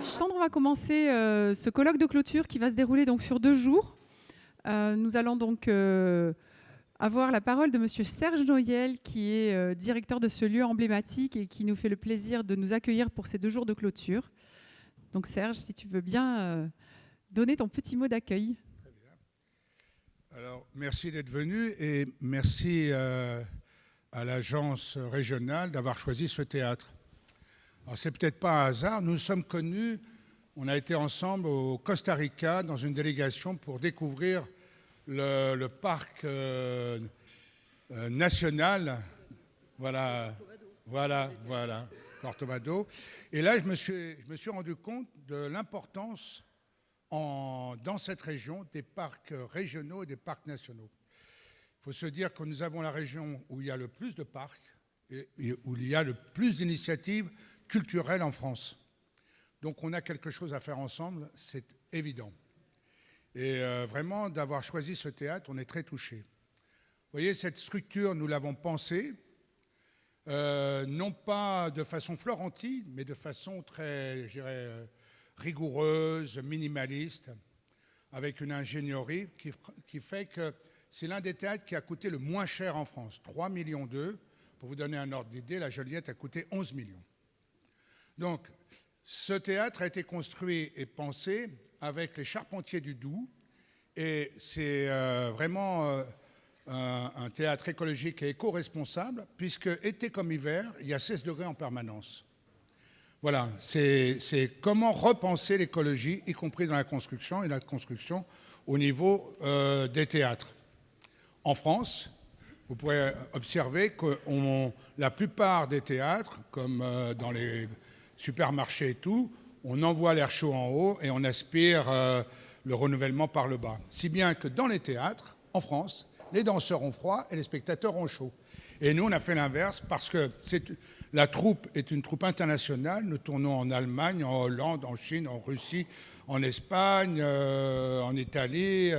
Ardèche. On va commencer ce colloque de clôture qui va se dérouler donc sur 2 jours. Nous allons donc avoir la parole de Monsieur Serge Noyel, qui est directeur de ce lieu emblématique et qui nous fait le plaisir de nous accueillir pour ces 2 jours de clôture. Donc Serge, si tu veux bien donner ton petit mot d'accueil. Très bien. Alors, merci d'être venu et merci à l'agence régionale d'avoir choisi ce théâtre. Alors, c'est peut-être pas un hasard, nous sommes connus, on a été ensemble au Costa Rica dans une délégation pour découvrir le parc national, voilà, Corcovado. Et là, je me suis rendu compte de l'importance dans cette région des parcs régionaux et des parcs nationaux. Il faut se dire que nous avons la région où il y a le plus de parcs et où il y a le plus d'initiatives culturelles en France. Donc on a quelque chose à faire ensemble, c'est évident. Et vraiment, d'avoir choisi ce théâtre, on est très touchés. Vous voyez, cette structure, nous l'avons pensée, non pas de façon florentine, mais de façon très, je dirais, rigoureuse, minimaliste, avec une ingénierie qui fait que c'est l'un des théâtres qui a coûté le moins cher en France, 3,2 millions. Pour vous donner un ordre d'idée, la Joliette a coûté 11 millions. Donc, ce théâtre a été construit et pensé avec les Charpentiers du Doubs, et c'est vraiment un théâtre écologique et éco-responsable, puisque été comme hiver, il y a 16 degrés en permanence. Voilà, c'est comment repenser l'écologie, y compris dans la construction, et la construction au niveau des théâtres. En France, vous pourrez observer que la plupart des théâtres, comme dans les supermarchés et tout, on envoie l'air chaud en haut et on aspire le renouvellement par le bas. Si bien que dans les théâtres, en France, les danseurs ont froid et les spectateurs ont chaud. Et nous, on a fait l'inverse parce que la troupe est une troupe internationale. Nous tournons en Allemagne, en Hollande, en Chine, en Russie, en Espagne, en Italie,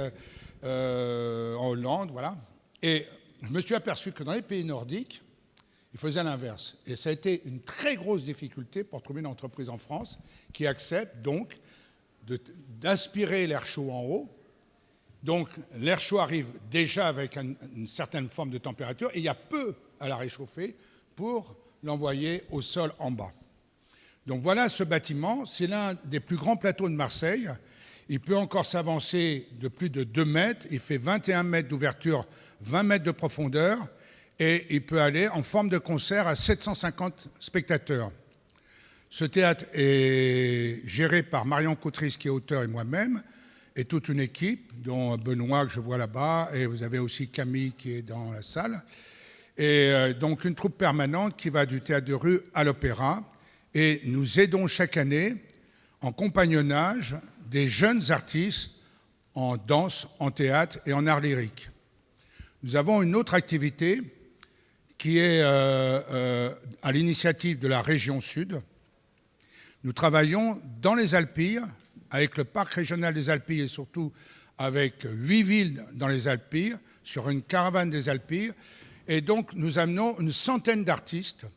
en Hollande, voilà. Et je me suis aperçu que dans les pays nordiques, ils faisaient l'inverse. Et ça a été une très grosse difficulté pour trouver une entreprise en France qui accepte donc d'aspirer l'air chaud en haut. Donc l'air chaud arrive déjà avec une certaine forme de température et il y a peu à la réchauffer pour l'envoyer au sol en bas. Donc voilà ce bâtiment, c'est l'un des plus grands plateaux de Marseille. Il peut encore s'avancer de plus de 2 mètres, il fait 21 mètres d'ouverture, 20 mètres de profondeur. Et il peut aller en forme de concert à 750 spectateurs. Ce théâtre est géré par Marion Coutris, qui est auteur, et moi-même, et toute une équipe, dont Benoît, que je vois là-bas, et vous avez aussi Camille, qui est dans la salle. Et donc une troupe permanente qui va du théâtre de rue à l'opéra. Et nous aidons chaque année, en compagnonnage, des jeunes artistes en danse, en théâtre et en art lyrique. Nous avons une autre activité qui est à l'initiative de la région Sud. Nous travaillons dans les Alpilles, avec le parc régional des Alpilles et surtout avec 8 villes dans les Alpilles, sur une caravane des Alpilles. Et donc, nous amenons une centaine d'artistes,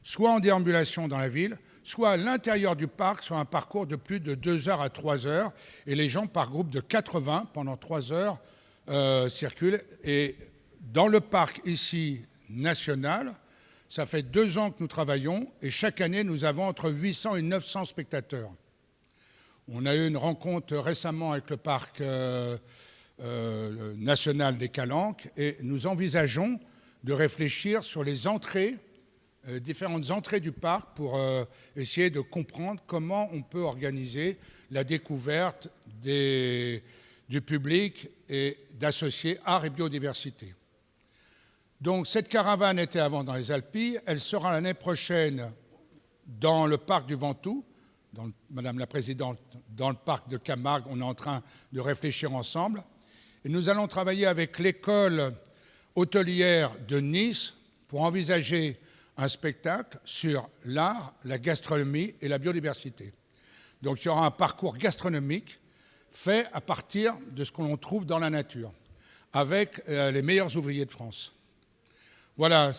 soit en déambulation dans la ville, soit à l'intérieur du parc, sur un parcours de plus de 2 heures à 3 heures. Et les gens, par groupe de 80, pendant 3 heures, circulent. Et dans le parc ici, national, ça fait 2 ans que nous travaillons et chaque année nous avons entre 800 et 900 spectateurs. On a eu une rencontre récemment avec le parc national des Calanques et nous envisageons de réfléchir sur les entrées, différentes entrées du parc pour essayer de comprendre comment on peut organiser la découverte du public et d'associer art et biodiversité. Donc cette caravane était avant dans les Alpilles, elle sera l'année prochaine dans le parc du Ventoux, Madame la Présidente, dans le parc de Camargue, on est en train de réfléchir ensemble. Et nous allons travailler avec l'école hôtelière de Nice pour envisager un spectacle sur l'art, la gastronomie et la biodiversité. Donc il y aura un parcours gastronomique fait à partir de ce qu'on trouve dans la nature, avec les meilleurs ouvriers de France. Voilà,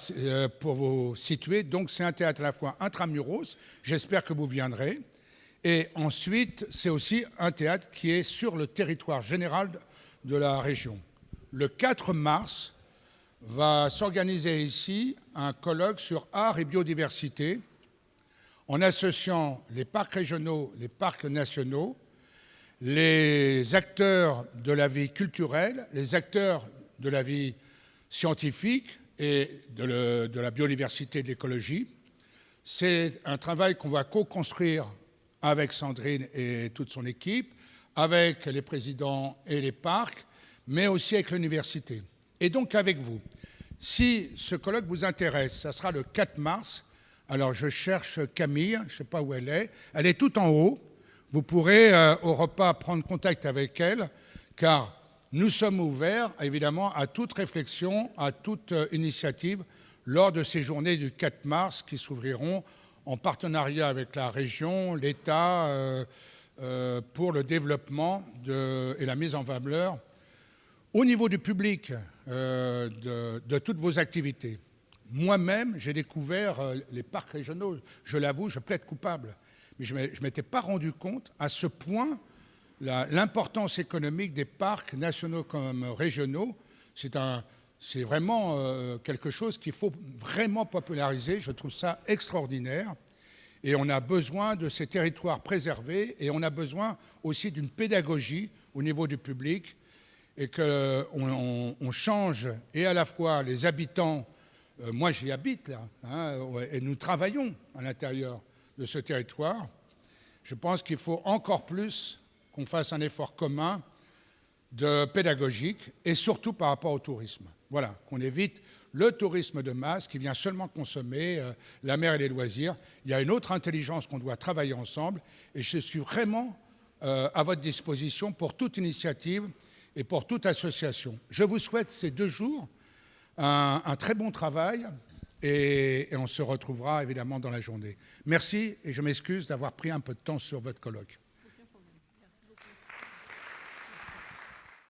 pour vous situer. Donc c'est un théâtre à la fois intramuros, j'espère que vous viendrez, Et ensuite, c'est aussi un théâtre qui est sur le territoire général de la région. Le 4 mars va s'organiser ici un colloque sur art et biodiversité en associant les parcs régionaux, les parcs nationaux, les acteurs de la vie culturelle, les acteurs de la vie scientifique et de la biodiversité et de l'écologie. C'est un travail qu'on va co-construire avec Sandrine et toute son équipe, avec les présidents et les parcs, mais aussi avec l'université. Et donc avec vous. Si ce colloque vous intéresse, ça sera le 4 mars. Alors je cherche Camille, je ne sais pas où elle est. Elle est tout en haut. Vous pourrez au repas prendre contact avec elle, car nous sommes ouverts évidemment à toute réflexion, à toute initiative lors de ces journées du 4 mars qui s'ouvriront en partenariat avec la région, l'État, pour le développement et la mise en valeur au niveau du public de toutes vos activités. Moi-même, j'ai découvert les parcs régionaux. Je l'avoue, je plaide coupable. Mais je ne m'étais pas rendu compte à ce point l'importance économique des parcs nationaux comme régionaux. C'est vraiment quelque chose qu'il faut vraiment populariser. Je trouve ça extraordinaire. Et on a besoin de ces territoires préservés et on a besoin aussi d'une pédagogie au niveau du public et qu'on change et à la fois les habitants, moi j'y habite là, hein, et nous travaillons à l'intérieur de ce territoire. Je pense qu'il faut encore plus qu'on fasse un effort commun de pédagogique et surtout par rapport au tourisme. Voilà, qu'on évite le tourisme de masse qui vient seulement consommer la mer et les loisirs. Il y a une autre intelligence qu'on doit travailler ensemble et je suis vraiment à votre disposition pour toute initiative et pour toute association. Je vous souhaite ces 2 jours un très bon travail et on se retrouvera évidemment dans la journée. Merci et je m'excuse d'avoir pris un peu de temps sur votre colloque.